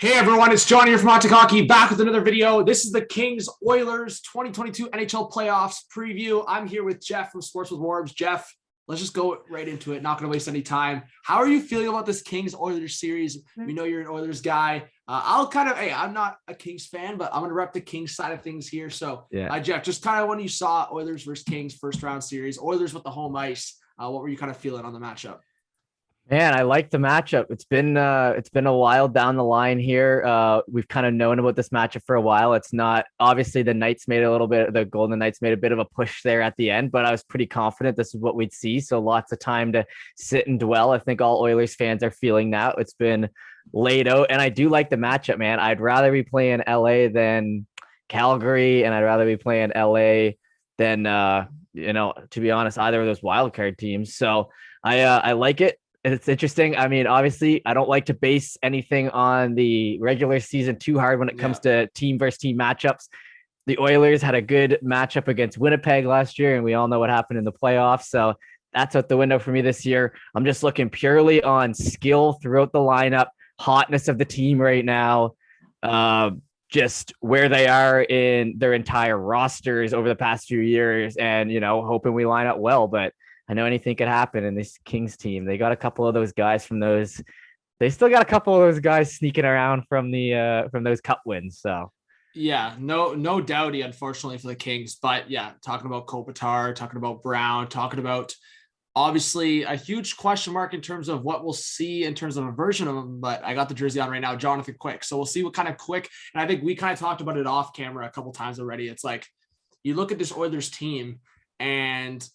Hey everyone, it's John here from Hot Take Hockey, back with another video. This is the Kings Oilers 2022 NHL playoffs preview. I'm here with Jeff from Sports with Warbs. Jeff, let's just go right into it. Not going to waste any time. How are you feeling about this Kings Oilers series? We know you're an Oilers guy. I'm not a Kings fan, but I'm going to rep the Kings side of things here. So, Jeff, just kind of when you saw Oilers versus Kings first round series, Oilers with the home ice, what were you kind of feeling on the matchup? Man, I like the matchup. It's been a while down the line here. We've kind of known about this matchup for a while. It's not obviously the Golden Knights made a bit of a push there at the end, but I was pretty confident this is what we'd see. So lots of time to sit and dwell. I think all Oilers fans are feeling now. It's been laid out, and I do like the matchup, man. I'd rather be playing LA than Calgary, and I'd rather be playing LA than to be honest, either of those wildcard teams. So I like it. It's interesting. I mean, obviously, I don't like to base anything on the regular season too hard when it comes to team versus team matchups. The Oilers had a good matchup against Winnipeg last year, and we all know what happened in the playoffs. So that's out the window for me this year. I'm just looking purely on skill throughout the lineup, hotness of the team right now, just where they are in their entire rosters over the past few years, and, hoping we line up well. But I know anything could happen in this Kings team. They got a couple of those guys they still got a couple of those guys sneaking around from those cup wins. So yeah, no doubty, unfortunately, for the Kings. But yeah, talking about Kopitar, talking about Brown, talking about obviously a huge question mark in terms of what we'll see in terms of a version of him. But I got the jersey on right now, Jonathan Quick. So we'll see what kind of Quick. And I think we kind of talked about it off camera a couple times already. It's like you look at this Oilers team, and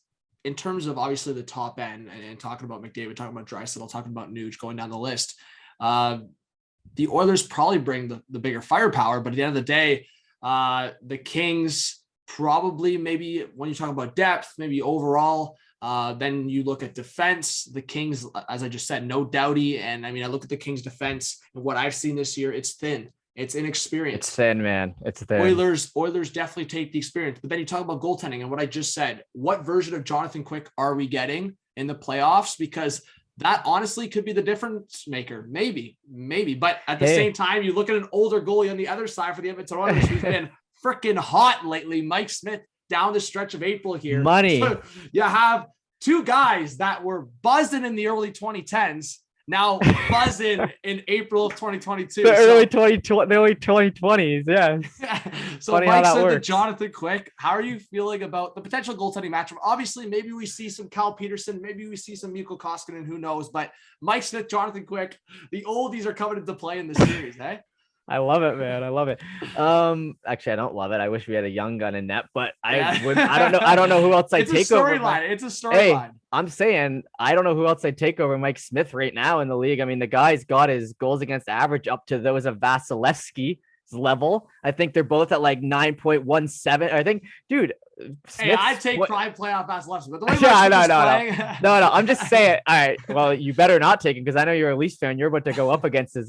in terms of obviously the top end and talking about McDavid, talking about Draisaitl, talking about Nuge, going down the list, the Oilers probably bring the bigger firepower. But at the end of the day, the Kings probably, maybe when you talk about depth, maybe overall, then you look at defense. The Kings, as I just said, no doubty. And I mean, I look at the Kings defense and what I've seen this year, it's thin. It's inexperienced. It's thin, man. It's thin. Oilers definitely take the experience. But then you talk about goaltending and what I just said. What version of Jonathan Quick are we getting in the playoffs? Because that honestly could be the difference maker. Maybe. But at the same time, you look at an older goalie on the other side for the Edmonton Oilers who's been freaking hot lately. Mike Smith down the stretch of April here. Money. So you have two guys that were buzzing in the early 2010s. Now buzzing in April of 2022. The early 2020s, yeah. So Mike said to Jonathan Quick, how are you feeling about the potential goaltending matchup? Obviously, maybe we see some Cal Peterson, maybe we see some Mikko Koskinen, who knows? But Mike Smith, Jonathan Quick, the oldies are coming into play in the series, eh? I love it, man. I love it. Actually, I don't love it. I wish we had a young gun in net, but I don't know who else I'd take over. It's a storyline. Hey, I'm saying I don't know who else I'd take over Mike Smith right now in the league. I mean, the guy's got his goals against average up to those of Vasilevsky's level. I think they're both at like 9.17. I think, dude. I'd take prime playoff Vasilevsky, but the way no. I'm just saying. All right, well, you better not take him because I know you're a Leafs fan. You're about to go up against him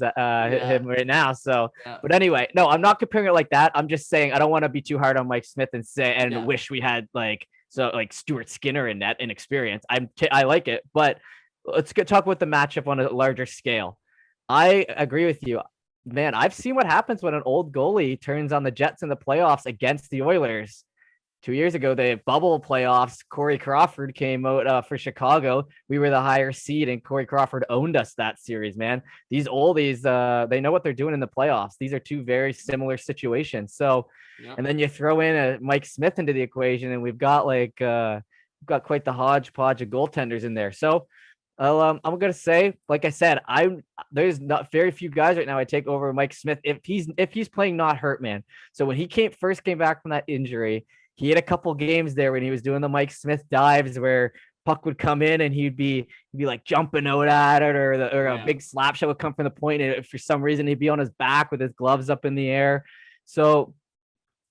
right now. So, but anyway, no, I'm not comparing it like that. I'm just saying I don't want to be too hard on Mike Smith and wish we had like Stuart Skinner in net in experience. I like it, but let's talk about the matchup on a larger scale. I agree with you. Man, I've seen what happens when an old goalie turns on the Jets in the playoffs against the Oilers. 2 years ago, the bubble playoffs, Corey Crawford came out for Chicago. We were the higher seed, and Corey Crawford owned us that series, man. These oldies, they know what they're doing in the playoffs. These are two very similar situations. So, and then you throw in a Mike Smith into the equation, and we've got quite the hodgepodge of goaltenders in there. So, I'm gonna say, like I said, there's not very few guys right now I take over Mike Smith if he's playing not hurt, man. So when he first came back from that injury, he had a couple games there when he was doing the Mike Smith dives where puck would come in and he'd be like jumping out at it, or a big slap shot would come from the point, and for some reason he'd be on his back with his gloves up in the air. So,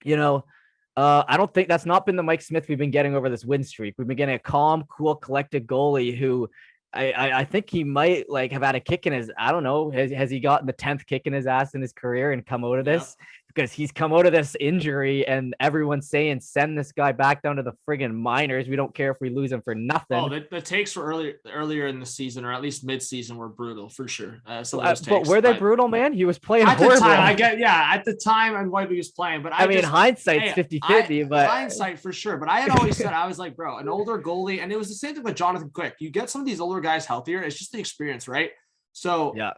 I don't think that's not been the Mike Smith we've been getting over this win streak. We've been getting a calm, cool, collected goalie who I think he might have had a kick in his, I don't know, has he gotten the 10th kick in his ass in his career and come out of this? because he's come out of this injury and everyone's saying send this guy back down to the friggin' minors. We don't care if we lose him for nothing. Oh, the takes for earlier in the season, or at least mid-season, were brutal for sure. But were they brutal, man? He was playing at horrible. the time. At the time and Whiteby was playing, but I mean, hindsight's 50-50, but hindsight for sure. But I had always said, I was like, bro, an older goalie, and it was the same thing with Jonathan Quick. You get some of these older guys healthier, it's just the experience, right? So yeah.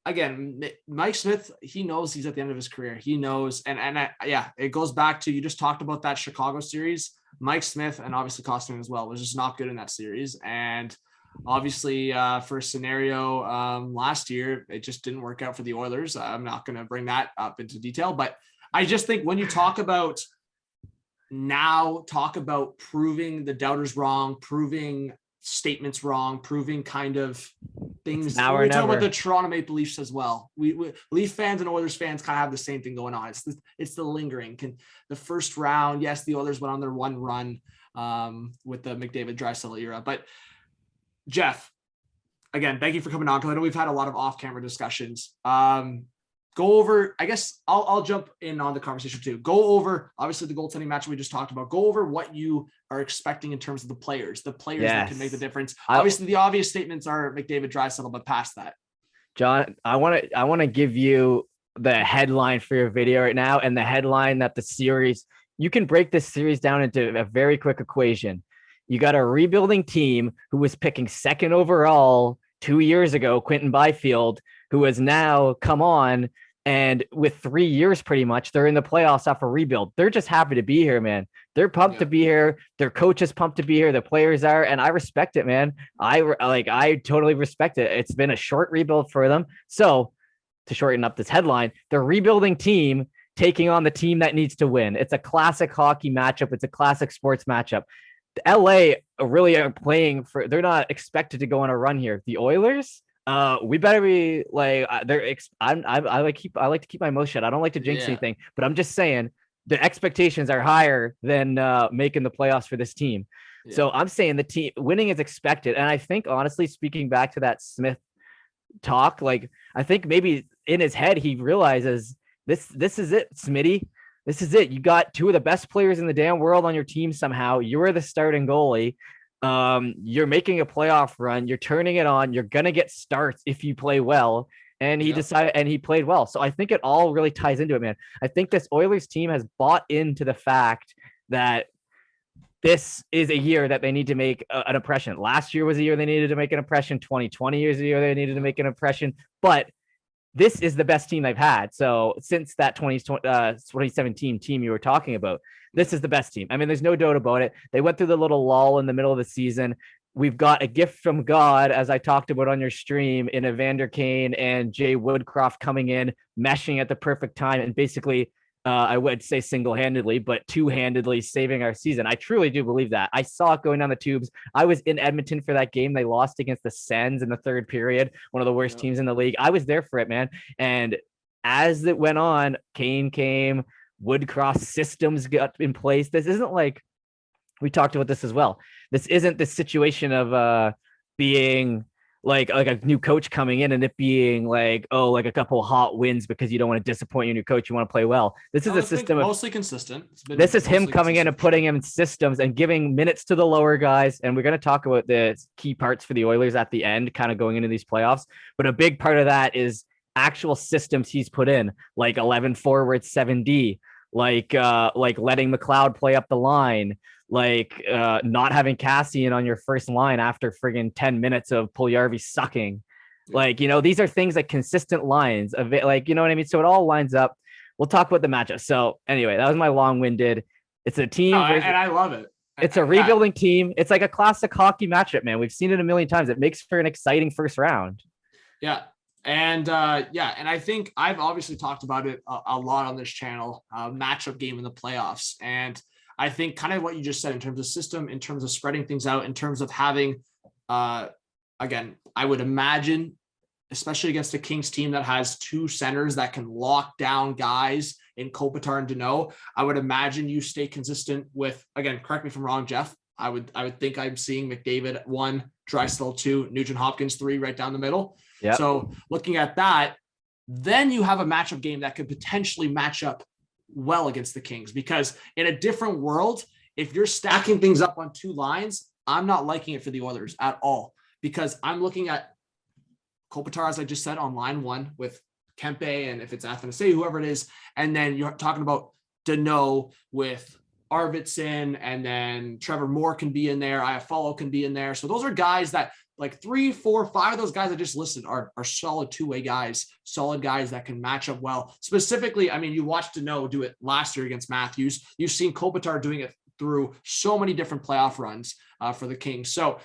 Again, Mike Smith, he knows he's at the end of his career. He knows, it goes back to, you just talked about that Chicago series. Mike Smith, and obviously Costner as well, was just not good in that series. And obviously, for a scenario last year, it just didn't work out for the Oilers. I'm not going to bring that up into detail, but I just think when you talk about proving the doubters wrong, proving statements wrong, proving kind of things. Now we talk about the Toronto Maple Leafs as well. We Leaf fans and Oilers fans kind of have the same thing going on. It's the lingering. The first round, yes, the Oilers went on their one run with the McDavid Draisaitl era. But Jeff, again, thank you for coming on, because I know we've had a lot of off-camera discussions. Go over, I guess I'll jump in on the conversation too. Go over, obviously, the goaltending match we just talked about. Go over what you are expecting in terms of the players that can make the difference. Obviously, the obvious statements are McDavid, Draisaitl, but past that. John, I want to give you the headline for your video right now, and the headline that the series, you can break this series down into a very quick equation. You got a rebuilding team who was picking second overall 2 years ago, Quentin Byfield, who has now come on. And with 3 years, pretty much, they're in the playoffs off a rebuild. They're just happy to be here, man. They're pumped to be here. Their coach is pumped to be here. The players are, and I respect it, man. I totally respect it. It's been a short rebuild for them. So to shorten up this headline, the rebuilding team taking on the team that needs to win. It's a classic hockey matchup. It's a classic sports matchup. The LA really are playing for, they're not expected to go on a run here. The Oilers, we better be like, I like to keep my mouth shut. I don't like to jinx anything, but I'm just saying the expectations are higher than making the playoffs for this team. So I'm saying the team winning is expected. And I think, honestly, speaking back to that Smith talk, like, I think maybe in his head, he realizes this is it, Smitty. This is it. You got two of the best players in the damn world on your team somehow. You're the starting goalie. You're making a playoff run. You're turning it on. You're going to get starts if you play well. And he decided, and he played well. So I think it all really ties into it, man. I think this Oilers team has bought into the fact that this is a year that they need to make an impression. Last year was a year they needed to make an impression. 2020 is a year they needed to make an impression. But this is the best team they've had. So since that 2017 team you were talking about, this is the best team. I mean, there's no doubt about it. They went through the little lull in the middle of the season. We've got a gift from God, as I talked about on your stream, in Evander Kane and Jay Woodcroft coming in, meshing at the perfect time, and basically, I would say single-handedly, but two-handedly saving our season. I truly do believe that. I saw it going down the tubes. I was in Edmonton for that game. They lost against the Sens in the third period, one of the worst teams in the league. I was there for it, man. And as it went on, Kane came, Woodcroft systems got in place. This isn't like, we talked about this as well. This isn't the situation of being like a new coach coming in and it being like, oh, like a couple of hot wins because you don't want to disappoint your new coach. You want to play well. This is a system mostly consistent. This is him coming in and putting him in systems and giving minutes to the lower guys. And we're going to talk about the key parts for the Oilers at the end, kind of going into these playoffs. But a big part of that is actual systems he's put in, like 11 forward, 7D, like letting McLeod play up the line, like not having Cassian on your first line after friggin' 10 minutes of Puljujarvi sucking. Like, you know, these are things like consistent lines of it, like, you know what I mean? So it all lines up. We'll talk about the matchup. So anyway, that was my long-winded. It's a team. And I love it. It's a rebuilding team. It's like a classic hockey matchup, man. We've seen it a million times. It makes for an exciting first round. Yeah. And and I think I've obviously talked about it a lot on this channel, matchup game in the playoffs. And I think kind of what you just said in terms of system, in terms of spreading things out, in terms of having, again, I would imagine, especially against a Kings team that has two centers that can lock down guys in Kopitar and Danault, I would imagine you stay consistent with, again, correct me if I'm wrong, Jeff. I would think I'm seeing McDavid 1, Draisaitl 2, Nugent Hopkins 3 right down the middle. Yep. So looking at that, then you have a matchup game that could potentially match up well against the Kings, because in a different world, if you're stacking things up on two lines, I'm not liking it for the Oilers at all, because I'm looking at Kopitar, as I just said, on line one with Kempe, and if it's Athanasiou, whoever it is, and then you're talking about Danault with Arvidsson, and then Trevor Moore can be in there, Iafallo can be in there. So those are guys that, like 3, 4, 5 of those guys I just listed are solid two-way guys, solid guys that can match up well. Specifically, I mean, you watched Danault do it last year against Matthews. You've seen Kopitar doing it through so many different playoff runs for the Kings. So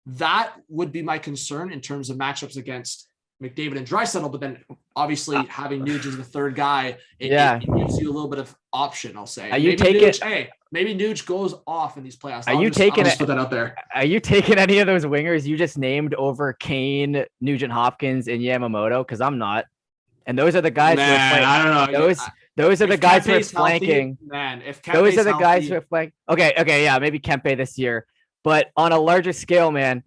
that would be my concern in terms of matchups against McDavid and Draisaitl, but then obviously having Nuge as the third guy, it gives you a little bit of option, I'll say. Maybe Nuge goes off in these playoffs. I'll just put that out there. Are you taking any of those wingers you just named over Kane, Nugent Hopkins, and Yamamoto? Because I'm not. And those are the guys who are playing. I don't know. Those are the guys who are flanking. If those are the guys who are flanking. Okay, yeah, maybe Kempe this year. But on a larger scale, man,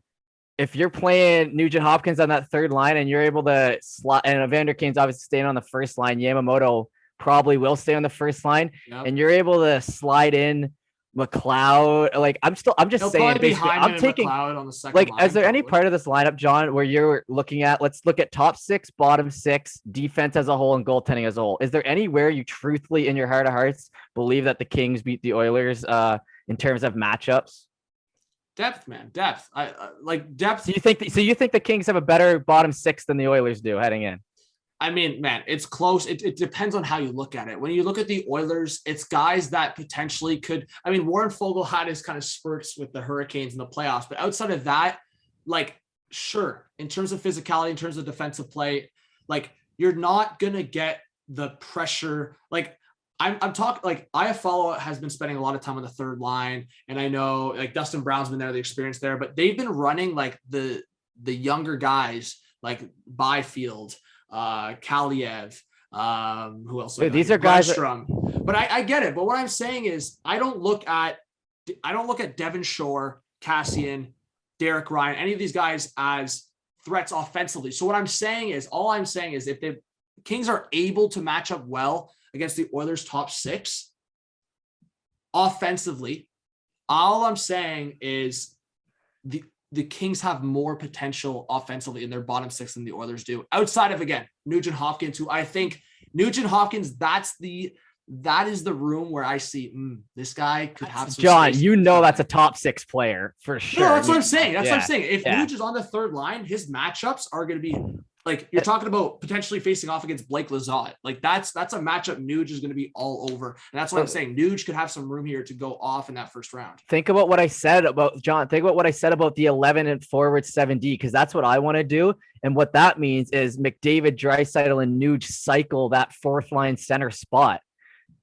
if you're playing Nugent Hopkins on that third line and you're able to slot, and Evander Kane's obviously staying on the first line, Yamamoto probably will stay on the first line, and you're able to slide in McLeod. Like I'm just saying, basically, I'm taking on the second line, is there any part of this lineup, John, where you're looking at, let's look at top 6, bottom 6, defense as a whole, and goaltending as a whole? Is there anywhere you truthfully, in your heart of hearts, believe that the Kings beat the Oilers in terms of matchups? Depth, man, depth. I like depth. So you think the Kings have a better bottom 6 than the Oilers do heading in? I mean, man, it's close. It depends on how you look at it. When you look at the Oilers, it's guys that potentially could. I mean, Warren Fogle had his kind of spurts with the Hurricanes in the playoffs, but outside of that, like, sure, in terms of physicality, in terms of defensive play, like, you're not gonna get the pressure. Like, I'm talking, like, Iafallo has been spending a lot of time on the third line, and I know, like, Dustin Brown's been there, the experience there, but they've been running like the younger guys, like Byfield, Kaliev, who else? These are guys but I get it. But what I'm saying is I don't look at Devin Shore, Cassian, Derek Ryan, any of these guys as threats offensively. So what I'm saying is, if the Kings are able to match up well against the Oilers' top 6 offensively, all I'm saying is the Kings have more potential offensively in their bottom 6 than the Oilers do. Outside of, again, Nugent Hopkins, who I think Nugent Hopkins, that is the room where I see this guy could have some John, that's a top 6 player for sure. No, that's what I'm saying. That's what I'm saying. If Nuge is on the third line, his matchups are going to be like, you're talking about potentially facing off against Blake Lizotte. Like that's a matchup Nuge is going to be all over. And that's what I'm saying. Nuge could have some room here to go off in that first round. Think about what I said about John. Think about what I said about the 11 and forward 7D, because that's what I want to do. And what that means is McDavid, Draisaitl, and Nuge cycle that fourth line center spot.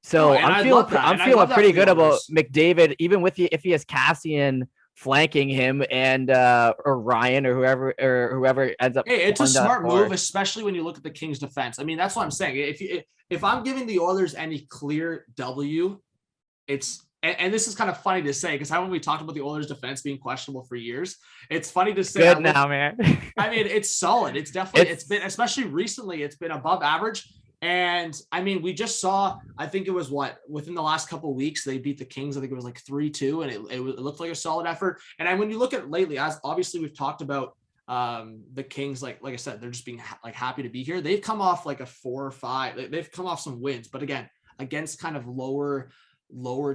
So I'm feeling pretty good about McDavid, even if he has Cassian flanking him and or Ryan or whoever ends up. Hey, it's a smart move, especially when you look at the Kings defense. I mean, that's what I'm saying. If I'm giving the Oilers any clear W, it's and this is kind of funny to say, because haven't we talked about the Oilers defense being questionable for years? It's funny to say. Good now, man. I mean, it's solid. It's definitely it's been, especially recently, it's been above average. And I mean, we just saw, I think it was within the last couple of weeks, they beat the Kings. I think it was like 3-2, and it looked like a solid effort. And when you look at lately, as obviously we've talked about the Kings, like I said, they're just being happy to be here. They've come off like a 4 or 5. They've come off some wins, but again, against kind of lower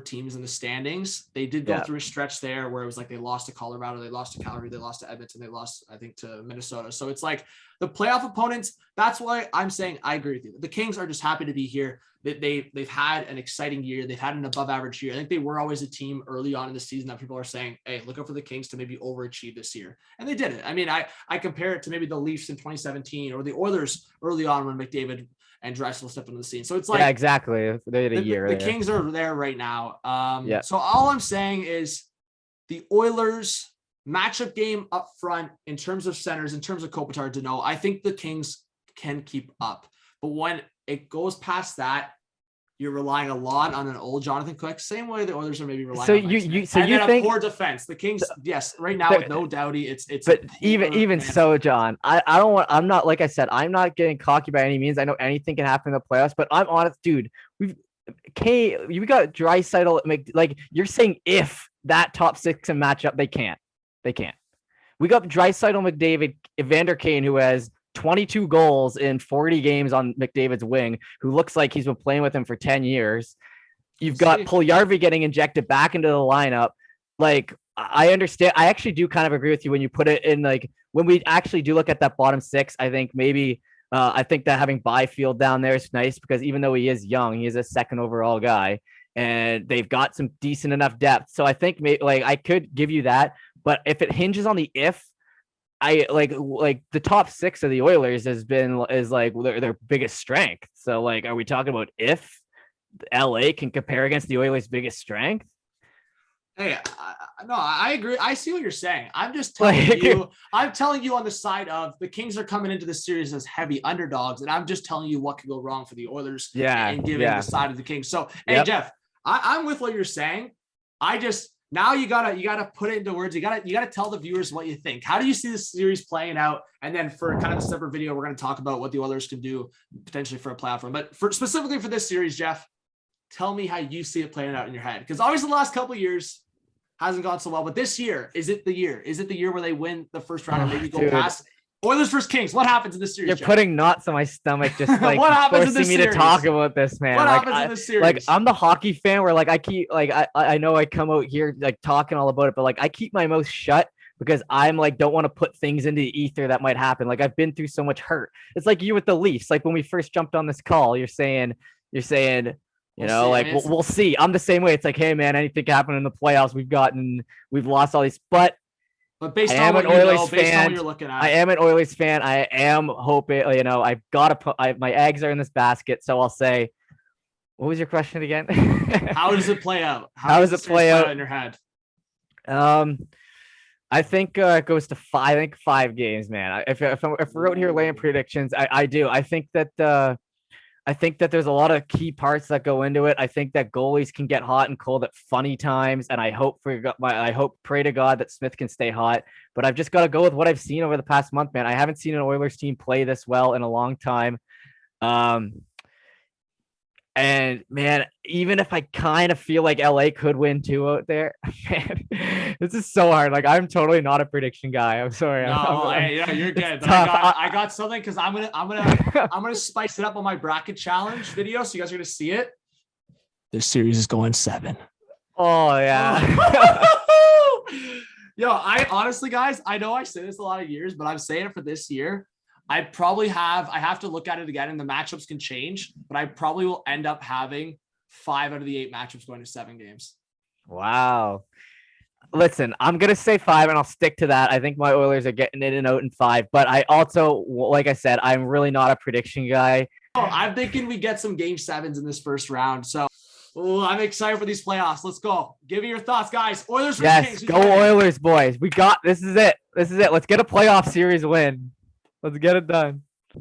teams in the standings, they did go through a stretch there where it was like they lost to Colorado, they lost to Calgary, they lost to Edmonton, they lost, I think, to Minnesota. So it's like the playoff opponents. That's why I'm saying I agree with you. The Kings are just happy to be here. They've had an exciting year. They've had an above average year. I think they were always a team early on in the season that people are saying, hey, look out for the Kings to maybe overachieve this year. And they did it. I mean, I compare it to maybe the Leafs in 2017 or the Oilers early on when McDavid and Draisaitl stepped into the scene. So it's like, yeah, exactly. They had a year. The Kings are there right now. So all I'm saying is the Oilers matchup game up front in terms of centers, in terms of Kopitar, Danault, I think the Kings can keep up. But when it goes past that, you're relying a lot on an old Jonathan Quick, same way the Oilers are maybe relying on you think a poor defense. The Kings, yes, right now with no Doughty, it's but even so, John, I'm not, like I said, I'm not getting cocky by any means. I know anything can happen in the playoffs, but I'm honest, dude. You got Draisaitl. Like you're saying, if that top six can match up, they can't. We got Draisaitl, McDavid, Evander Kane, who has 22 goals in 40 games on McDavid's wing, who looks like he's been playing with him for 10 years. You've got Puljujarvi getting injected back into the lineup. Like, I understand. I actually do kind of agree with you when you put it in, like, when we actually do look at that bottom six, I think maybe I think that having Byfield down there is nice because even though he is young, he is a second overall guy and they've got some decent enough depth. So I think like I could give you that, but if it hinges on the I like the top six of the Oilers is like their biggest strength. So like, are we talking about if LA can compare against the Oilers' biggest strength? Hey, no, I agree. I see what you're saying. I'm just telling you. I'm telling you on the side of the Kings are coming into the series as heavy underdogs, and I'm just telling you what could go wrong for the Oilers. And giving the side of the Kings. So, hey, Jeff, I'm with what you're saying. Now you gotta put it into words. You gotta tell the viewers what you think. How do you see this series playing out? And then for kind of a separate video, we're gonna talk about what the Oilers can do potentially for a playoff run. But specifically for this series, Jeff, tell me how you see it playing out in your head. Because obviously the last couple of years hasn't gone so well, but this year, is it the year? Is it the year where they win the first round and maybe go past Oilers versus Kings? What happens in this series? You're putting knots on my stomach, just like what happens forcing me to talk about this, man. What happens in this series? Like, I'm the hockey fan where like I keep like I know I come out here like talking all about it, but like I keep my mouth shut because I'm like don't want to put things into the ether that might happen. Like I've been through so much hurt. It's like you with the Leafs. Like when we first jumped on this call, you're saying. We'll see. I'm the same way. It's like, hey man, anything can happen in the playoffs. We've lost all these, but based on what you're looking at, I am an Oilers fan. I am hoping, I've got to put my eggs are in this basket. So I'll say, what was your question again? How does it play out? How does it play out in your head? I think it goes to 5 games, man. If we're out here laying predictions, I do. I think that there's a lot of key parts that go into it. I think that goalies can get hot and cold at funny times, and I pray to God that Smith can stay hot. But I've just got to go with what I've seen over the past month, man. I haven't seen an Oilers team play this well in a long time. And man, even if I kind of feel like LA could win too out there, man, this is so hard. Like I'm totally not a prediction guy. I'm sorry. You're good. But I got something because I'm gonna spice it up on my bracket challenge video, so you guys are gonna see it. This series is going 7. Oh yeah. Yo, I honestly, guys, I know I say this a lot of years, but I'm saying it for this year. I have to look at it again and the matchups can change, but I probably will end up having 5 out of the 8 matchups going to 7 games. Wow. Listen, I'm going to say 5 and I'll stick to that. I think my Oilers are getting in and out in 5, but I also, like I said, I'm really not a prediction guy. I'm thinking we get some game 7s in this first round. So I'm excited for these playoffs. Let's go. Give me your thoughts, guys. Oilers versus Kings. Go Oilers, boys. This is it. Let's get a playoff series win. Let's get it done.